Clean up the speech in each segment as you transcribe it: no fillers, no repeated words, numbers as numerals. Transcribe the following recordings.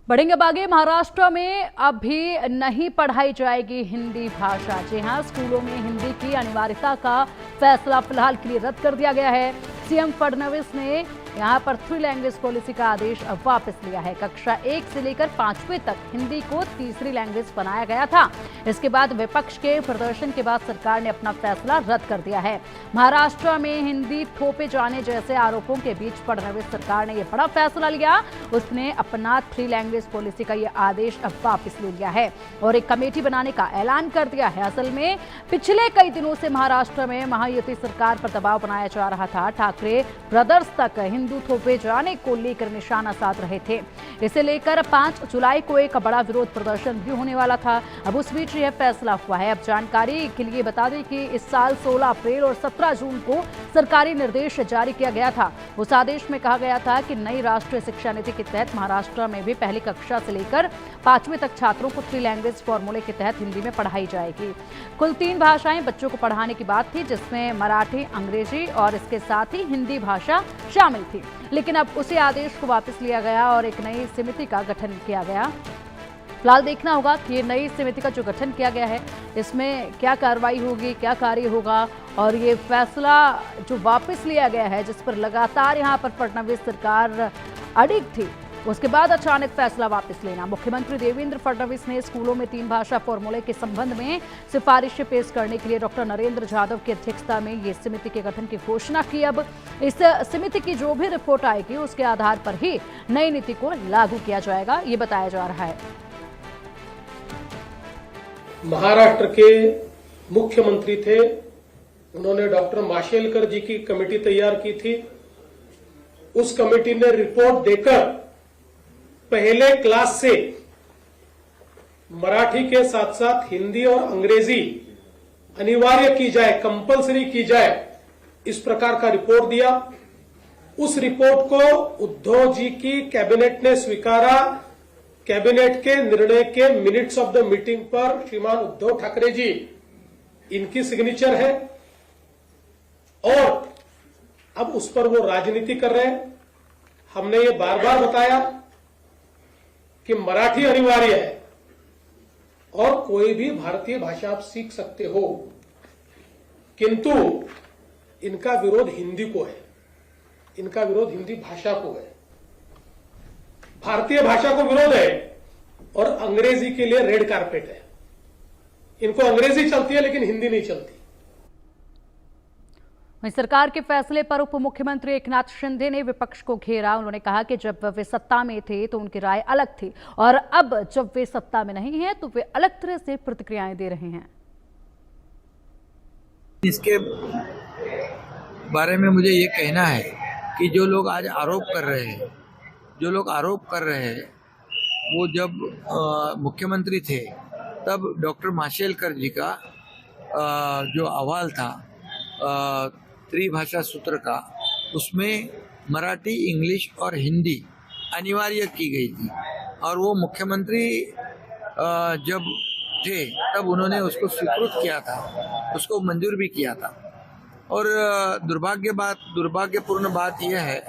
बढ़ेंगे अब आगे। महाराष्ट्र में अब भी नहीं पढ़ाई जाएगी हिंदी भाषा। जी हां, स्कूलों में हिंदी की अनिवार्यता का फैसला फिलहाल के लिए रद्द कर दिया गया है। सीएम फडणवीस ने यहां पर 3 लैंग्वेज पॉलिसी का आदेश अब वापस लिया है। कक्षा 1 से लेकर 5वीं तक हिंदी को तीसरी लैंग्वेज बनाया गया था। इसके बाद विपक्ष के प्रदर्शन के बाद सरकार ने अपना फैसला रद्द कर दिया है। महाराष्ट्र में हिंदी थोपे जाने जैसे आरोपों के बीच फडणवीस सरकार ने यह बड़ा फैसला लिया। उसने अपना 3 लैंग्वेज पॉलिसी का यह आदेश अब वापस ले लिया है और एक कमेटी बनाने का ऐलान कर दिया है। असल में पिछले कई दिनों से महाराष्ट्र में महायुति सरकार पर दबाव बनाया जा रहा था। ठाकरे ब्रदर्स तक हिंदू थोपे जाने को लेकर निशाना साध रहे थे। इसे लेकर 5 जुलाई को एक बड़ा विरोध प्रदर्शन भी होने वाला था। अब उस बीच यह फैसला हुआ है। अब जानकारी के लिए बता दें कि इस साल 16 अप्रैल और 17 जून को सरकारी निर्देश जारी किया गया था। उस आदेश में कहा गया था कि नई राष्ट्रीय शिक्षा नीति के तहत महाराष्ट्र में भी पहली कक्षा से लेकर 5वीं तक छात्रों को 3 लैंग्वेज फॉर्मूले के तहत हिंदी में पढ़ाई जाएगी। कुल 3 भाषाएं बच्चों को पढ़ाने की बात थी, जिसमें मराठी, अंग्रेजी और इसके साथ ही हिंदी भाषा शामिल थी। लेकिन अब उसी आदेश को वापस लिया गया और एक नई समिति का गठन किया गया। फिलहाल देखना होगा कि ये नई समिति का जो गठन किया गया है इसमें क्या कार्रवाई होगी, क्या कार्य होगा। और ये फैसला जो वापस लिया गया है, जिस पर लगातार यहाँ पर फडणवीस सरकार अडिग थी, उसके बाद अचानक फैसला वापस लेना। मुख्यमंत्री देवेंद्र फडणवीस ने स्कूलों में 3 भाषा फॉर्मूले के संबंध में सिफारिशें पेश करने के लिए डॉक्टर नरेंद्र यादव की अध्यक्षता में ये समिति के गठन की घोषणा की। अब इस समिति की जो भी रिपोर्ट आएगी उसके आधार पर ही नई नीति को लागू किया जाएगा, ये बताया जा रहा है। महाराष्ट्र के मुख्यमंत्री थे, उन्होंने डॉक्टर माशेलकर जी की कमेटी तैयार की थी। उस कमेटी ने रिपोर्ट देकर पहले क्लास से मराठी के साथ साथ हिंदी और अंग्रेजी अनिवार्य की जाए, कंपलसरी की जाए, इस प्रकार का रिपोर्ट दिया। उस रिपोर्ट को उद्धव जी की कैबिनेट ने स्वीकारा। कैबिनेट के निर्णय के मिनट्स ऑफ द मीटिंग पर श्रीमान उद्धव ठाकरे जी, इनकी सिग्नेचर है और अब उस पर वो राजनीति कर रहे हैं। हमने ये बार बार बताया कि मराठी अनिवार्य है और कोई भी भारतीय भाषा आप सीख सकते हो, किंतु इनका विरोध हिंदी को है, इनका विरोध हिंदी भाषा को है, भारतीय भाषा को विरोध है और अंग्रेजी के लिए रेड कारपेट है। इनको अंग्रेजी चलती है लेकिन हिंदी नहीं चलती। वहीं सरकार के फैसले पर उप मुख्यमंत्री एकनाथ शिंदे ने विपक्ष को घेरा। उन्होंने कहा कि जब वे सत्ता में थे तो उनकी राय अलग थी और अब जब वे सत्ता में नहीं हैं तो वे अलग तरह से प्रतिक्रियाएं दे रहे हैं। इसके बारे में मुझे ये कहना है कि जो लोग आज आरोप कर रहे हैं, वो जब मुख्यमंत्री थे तब डॉक्टर माशेलकर जी का जो अहवाल था त्रिभाषा सूत्र का, उसमें मराठी, इंग्लिश और हिंदी अनिवार्य की गई थी और वो मुख्यमंत्री जब थे तब उन्होंने उसको स्वीकृत किया था, उसको मंजूर भी किया था। और दुर्भाग्यपूर्ण बात यह है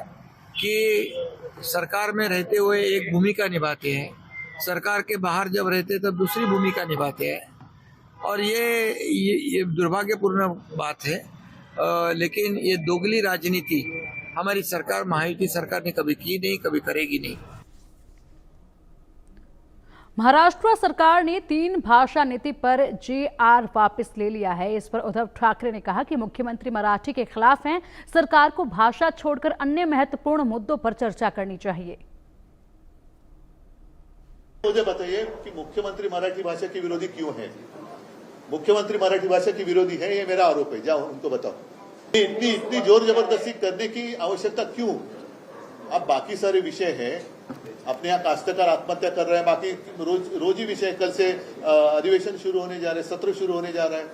कि सरकार में रहते हुए एक भूमिका निभाते हैं, सरकार के बाहर जब रहते तब दूसरी भूमिका निभाते हैं और ये दुर्भाग्यपूर्ण बात है। लेकिन ये दोगली राजनीति हमारी सरकार, महायुति सरकार ने कभी की नहीं, कभी करेगी नहीं। महाराष्ट्र सरकार ने 3 भाषा नीति पर JR वापस ले लिया है। इस पर उद्धव ठाकरे ने कहा कि मुख्यमंत्री मराठी के खिलाफ हैं, सरकार को भाषा छोड़कर अन्य महत्वपूर्ण मुद्दों पर चर्चा करनी चाहिए। मुझे बताइए कि मुख्यमंत्री मराठी भाषा की विरोधी क्यों है? मुख्यमंत्री मराठी भाषा की विरोधी है, ये मेरा आरोप है। जाओ उनको बताओ, इतनी जोर जबरदस्ती करने की आवश्यकता क्यों? अब बाकी सारे विषय हैं, अपने यहाँ काश्तकार आत्महत्या कर रहे हैं, बाकी रोज ही विषय, कल से अधिवेशन शुरू होने जा रहे हैं, सत्र शुरू होने जा रहा है,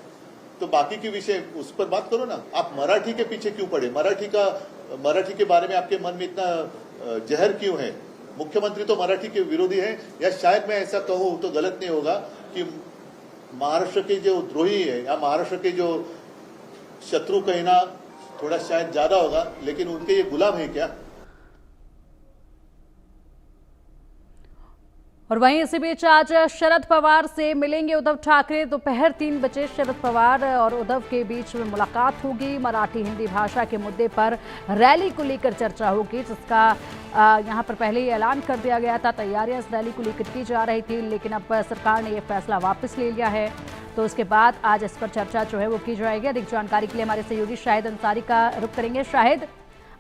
तो बाकी के विषय उस पर बात करो ना। आप मराठी के पीछे क्यों पड़े? मराठी के बारे में आपके मन में इतना जहर क्यों है? मुख्यमंत्री तो मराठी के विरोधी है, या शायद मैं ऐसा कहूं तो गलत नहीं होगा कि महाराष्ट्र के जो द्रोही है या महाराष्ट्र के जो शत्रु कहना थोड़ा शायद ज्यादा होगा, लेकिन उनके ये गुलाम है क्या? और वहीं इसी बीच आज शरद पवार से मिलेंगे उद्धव ठाकरे। दोपहर 3 बजे शरद पवार और उद्धव के बीच में मुलाकात होगी। मराठी हिंदी भाषा के मुद्दे पर रैली को लेकर चर्चा होगी, जिसका यहां पर पहले ही ऐलान कर दिया गया था। तैयारियां इस रैली को लेकर की जा रही थी, लेकिन अब सरकार ने यह फैसला वापस ले लिया है, तो उसके बाद आज इस पर चर्चा जो है वो की जाएगी। अधिक जानकारी के लिए हमारे सहयोगी शाहिद अंसारी का रुख करेंगे। शाहिद,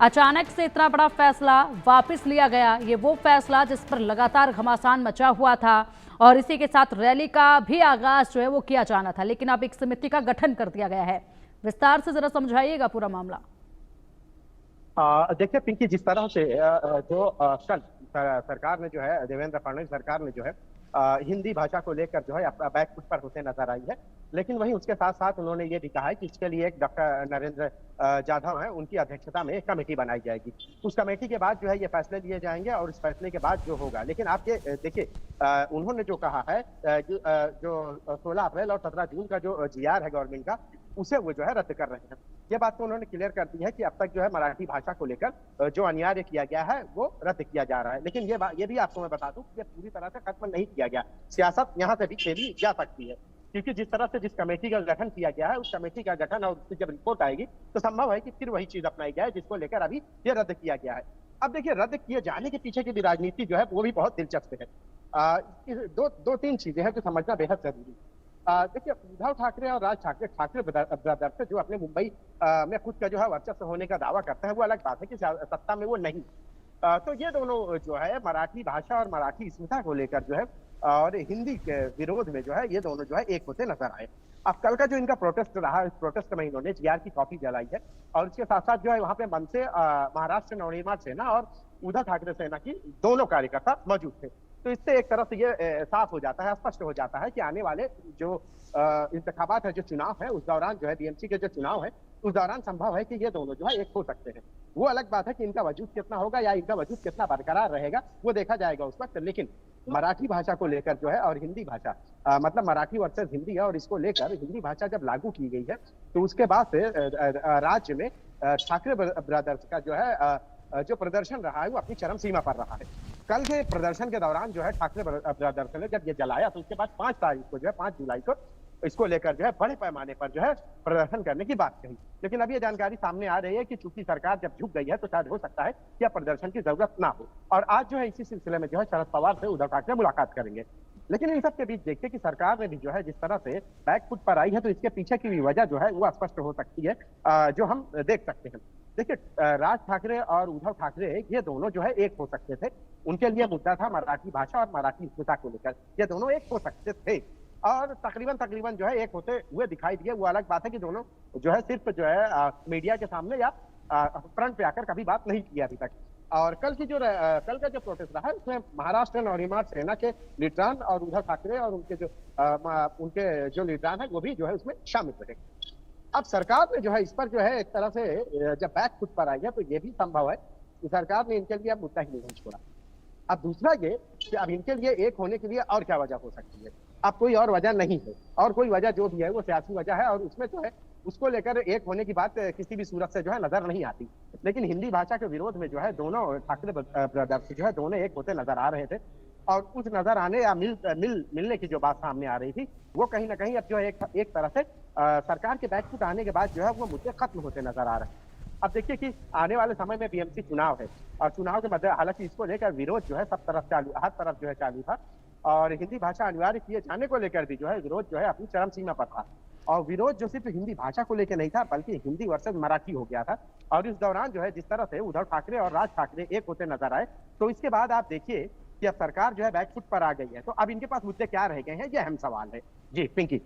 अचानक से इतना बड़ा फैसला वापस लिया गया, ये वो फैसला जिस पर लगातार घमासान मचा हुआ था और इसी के साथ रैली का भी आगाज जो है वो किया जाना था, लेकिन अब एक समिति का गठन कर दिया गया है। विस्तार से जरा समझाइएगा पूरा मामला। देखिए पिंकी, जिस तरह से जो कल सरकार ने जो है, देवेंद्र फडणवीस सरकार ने जो है हिंदी भाषा को लेकर जो है अपना बैकफुट पर होते नजर आई है, लेकिन वहीं उसके साथ साथ उन्होंने ये भी कहा है कि इसके लिए एक डॉक्टर नरेंद्र जाधव है, उनकी अध्यक्षता में एक कमेटी बनाई जाएगी। उस कमेटी के बाद जो है ये फैसले लिए जाएंगे और इस फैसले के बाद जो होगा, लेकिन आप ये देखिए उन्होंने जो कहा है जो 16 अप्रैल और 17 जून का जो GR है गवर्नमेंट का, उसे वो जो है रद्द कर रहे हैं। ये बात तो उन्होंने क्लियर कर दी है कि अब तक जो है मराठी भाषा को लेकर जो अनिवार्य किया गया है वो रद्द किया जा रहा है, लेकिन ये भी आपको मैं बता दूं कि ये पूरी तरह से खत्म नहीं किया गया। सियासत यहाँ से भी खेली जा सकती है, क्योंकि जिस तरह से जिस कमेटी का गठन किया गया है, उस कमेटी का गठन और उसकी जब रिपोर्ट आएगी तो संभव है कि फिर वही चीज अपनाई जाए जिसको लेकर अभी ये रद्द किया गया है। अब देखिए, रद्द किए जाने के पीछे की भी राजनीति जो है वो भी बहुत दिलचस्प है। दो तीन चीजें हैं जो समझना बेहद जरूरी है। देखिए, उद्धव ठाकरे और राज ठाकरे ब्रदर्स जो अपने मुंबई में खुद का जो है वर्चस्व होने का दावा करते हैं, वो अलग बात है कि सत्ता में वो नहीं। तो ये दोनों जो है मराठी भाषा और मराठी अस्मिता को लेकर जो है और हिंदी के विरोध में जो है ये दोनों जो है एक होते नजर आए। अब कल का जो इनका प्रोटेस्ट रहा, इस प्रोटेस्ट में इन्होंने GR की कॉपी जलाई है और इसके साथ साथ जो है वहां पे मन से महाराष्ट्र नवनिर्माण सेना और उद्धव ठाकरे सेना की दोनों कार्यकर्ता मौजूद थे। तो इससे एक तरफ से ये साफ हो जाता है, स्पष्ट हो जाता है कि आने वाले जो इंतखाबात है, जो चुनाव है, उस दौरान जो है BMC के जो चुनाव है उस दौरान संभव है कि ये दोनों जो है एक हो सकते हैं। वो अलग बात है कि इनका वजूद कितना होगा या इनका वजूद कितना बरकरार रहेगा, वो देखा जाएगा उस वक्त। लेकिन मराठी भाषा को लेकर जो है और हिंदी भाषा मतलब मराठी वर्सेस हिंदी है, और इसको लेकर हिंदी भाषा जब लागू की गई है तो उसके बाद से राज्य में ठाकरे ब्रदर्स का जो है जो प्रदर्शन रहा है वो अपनी चरम सीमा पर रहा है। कल के प्रदर्शन के दौरान जो है ठाकरे ब्रदर्स ने जब ये जलाया तो उसके बाद 5 तारीख को जो है 5 जुलाई को इसको लेकर जो है बड़े पैमाने पर जो है प्रदर्शन करने की बात कही। लेकिन अब ये जानकारी सामने आ रही है कि चूंकि सरकार जब झुक गई है तो शायद हो सकता है कि अब प्रदर्शन की जरूरत ना हो। और आज जो है इसी सिलसिले में जो है शरद पवार से उद्धव ठाकरे मुलाकात करेंगे। लेकिन इन सब के बीच देखते कि सरकार ने भी जो है जिस तरह से बैकफुट पर आई है, तो इसके पीछे की भी वजह जो है वो स्पष्ट हो सकती है, जो हम देख सकते हैं। देखिए, राज ठाकरे और उद्धव ठाकरे ये दोनों जो है एक हो सकते थे। उनके लिए मुद्दा था मराठी भाषा और मराठी अस्मिता को लेकर, ये दोनों एक हो सकते थे और तकरीबन जो है एक होते हुए दिखाई दिए। वो अलग बात है कि दोनों जो है सिर्फ जो है मीडिया के सामने या फ्रंट पे आकर कभी बात नहीं की अभी तक। और कल का जो प्रोटेस्ट रहा है उसमें महाराष्ट्र नवनिर्माण सेना के लीडरान और उद्धव ठाकरे और उनके जो लीडरान है वो भी जो है उसमें शामिल रहे। अब सरकार ने जो है इस पर जो है एक तरह से जब बैक फुट पर आई है तो ये भी संभव है कि सरकार ने इनके लिए अब मुद्दा ही नहीं छोड़ा। अब दूसरा ये कि अब इनके लिए एक होने के लिए और क्या वजह हो सकती है। अब कोई और वजह नहीं है, और कोई वजह जो भी है वो सियासी वजह है और उसमें जो है उसको लेकर एक होने की बात किसी भी सूरत से जो है नजर नहीं आती। लेकिन हिंदी भाषा के विरोध में जो है दोनों ठाकरे ब्रदर्स जो है दोनों एक होते नजर आ रहे थे, और उस नजर आने या मिलने की जो बात सामने आ रही थी वो कहीं ना कहीं अब जो है एक तरह से सरकार के बैकफुट आने के बाद जो है वो मुद्दे खत्म होते नजर आ रहे हैं। अब देखिए कि आने वाले समय में BMC चुनाव है और चुनाव के मध्य हालांकि इसको लेकर विरोध जो है सब तरफ चालू, हर तरफ जो है चालू था, और हिंदी भाषा अनिवार्य किए जाने को लेकर भी जो है विरोध जो है अपनी चरम सीमा पर था। और विरोध जो सिर्फ हिंदी भाषा को लेकर नहीं था बल्कि हिंदी वर्सेस मराठी हो गया था। और इस दौरान जो है जिस तरह से उद्धव ठाकरे और राज ठाकरे एक होते नजर आए, तो इसके बाद आप देखिए कि अब सरकार जो है बैकफुट पर आ गई है, तो अब इनके पास मुद्दे क्या रह गए हैं, ये अहम सवाल है। जी पिंकी।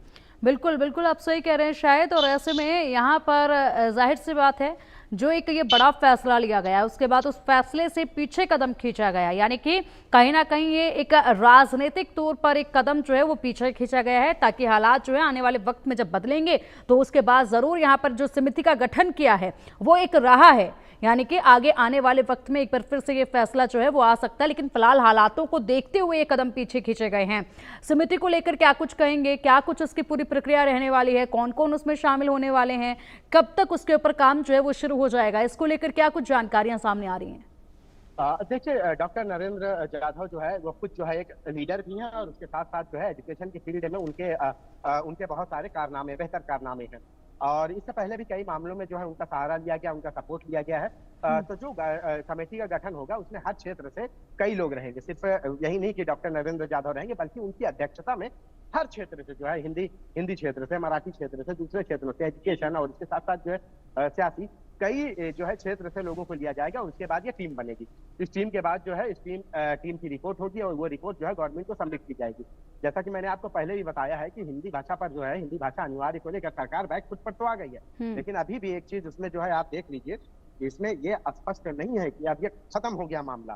बिल्कुल आप सही कह रहे हैं शायद। और ऐसे में यहाँ पर जाहिर सी बात है जो एक ये बड़ा फैसला लिया गया उसके बाद उस फैसले से पीछे कदम खींचा गया, यानी कि कहीं ना कहीं ये एक राजनीतिक तौर पर एक कदम जो है वो पीछे खींचा गया है, ताकि हालात जो है आने वाले वक्त में जब बदलेंगे तो उसके बाद जरूर यहाँ पर जो समिति का गठन किया है वो एक रहा है, यानी कि आगे आने वाले वक्त में एक बार फिर से ये फैसला जो है वो आ सकता है। लेकिन फिलहाल हालातों को देखते हुए ये कदम पीछे खींचे गए हैं। समिति को लेकर क्या कुछ कहेंगे, क्या कुछ उसकी पूरी प्रक्रिया रहने वाली है, कौन कौन उसमें शामिल होने वाले हैं, कब तक उसके ऊपर काम जो है वो शुरू हो जाएगा, इसको लेकर क्या कुछ जानकारियां सामने आ रही हैं? देखिए, डॉक्टर नरेंद्र जाधव जो है वो खुद जो है एक लीडर भी हैं और उसके साथ साथ जो है एजुकेशन की फील्ड में उनके बहुत सारे कारनामे, बेहतर कारनामे हैं। और इससे पहले भी कई मामलों में जो है उनका सहारा लिया गया, उनका सपोर्ट लिया गया है। तो जो कमेटी का गठन होगा उसमें हर क्षेत्र से कई लोग रहेंगे, सिर्फ यही नहीं कि डॉक्टर नरेंद्र जाधव रहेंगे, बल्कि उनकी अध्यक्षता में हर क्षेत्र से जो है हिंदी क्षेत्र से, मराठी क्षेत्र से, दूसरे क्षेत्रों से, एजुकेशन और इसके साथ साथ जो है सियासी कई जो है क्षेत्र से लोगों को लिया जाएगा। उसके बाद ये टीम बनेगी। इस टीम के बाद जो है इस टीम की रिपोर्ट होगी और वो रिपोर्ट जो है गवर्नमेंट को सबमिट की जाएगी। जैसा कि मैंने आपको पहले भी बताया है कि हिंदी भाषा पर जो है, हिंदी भाषा अनिवार्य को लेकर सरकार बैक फुट पर तो आ गई है, लेकिन अभी भी एक चीज उसमें जो है आप देख लीजिए, इसमें ये स्पष्ट नहीं है कि अब ये खत्म हो गया मामला।